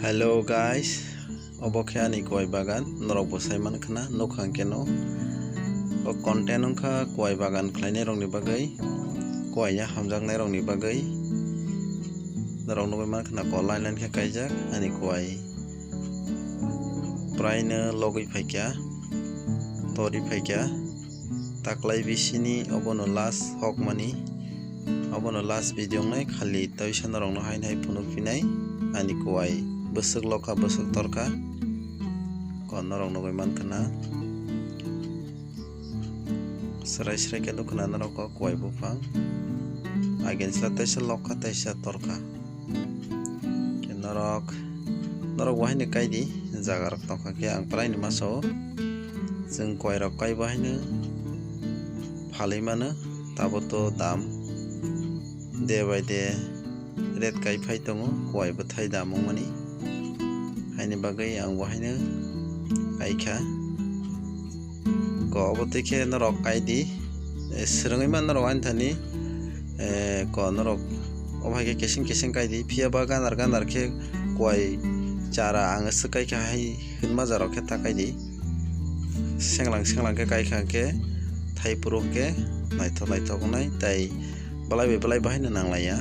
Hello guys, oboke ani koi bagan norok bosai mankana nokhang keno o content ongkha koi bagan khlainai rok ni bagai koi ya hamjaknai rok ni bagai norok nugui mankana ko line line khe kaijak ani koi prai no logui phaikya tori phaikya taklai bisini obono last hokmani obono last video ngai khali toisa norok no hainai phunuk pinai ani koi besuk loka besuk torka kon norok nugui mankana serai serai ke nukna norok ko koi bufang agen sila taisa loka taisa torka ke norok wahini kaidi jaga rok tongkha ke ang prai ni maso jeng koi rok kai wahini phalui mano tabo to dam day by day rate kai phai tongo koi bo thai damong mani haini bagai ang wahino aika ko obote khe norok kaidi srungai man norok anthani ko norok obai ke kesing kaidi phia ba ganar khe koi chara ang sukai kha hai hinma jarok khe takaidi senglang ke kai kha ke thai puruk ke naithok nai tai belai bahino nanglaya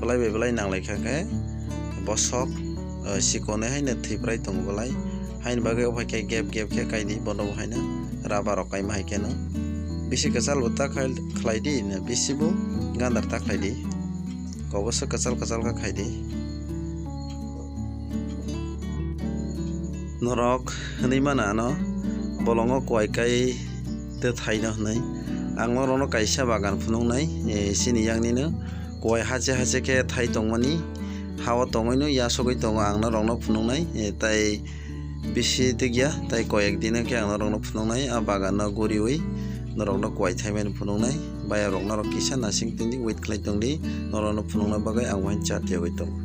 belai nanglai kha ke bosok sikone haina thiprai tongo belai hain bagai obai ke gap khe kaidi bono haina raba rok kaima hai keno bisi kasal uta khlaidi na bisi bu gandar ta khlaidi koboso kasal ka khaidi norok hini mana no bolongo koi kai te thaina hnai angno rono kaisa bagan phunung nai sini yang ni no koi hache ke thai tongmani hawa tongoi no ya sogoi tongo angna rokno phunung nai tai bisi tigya tai koi ekdin ke angna rokno phunung nai a bagan no guriwi norokno koi thaimen phunung nai baya rokno kisa nasing tindi wait khlai tongdi norokno phunung na bagai ang wain chat yogoi tongo।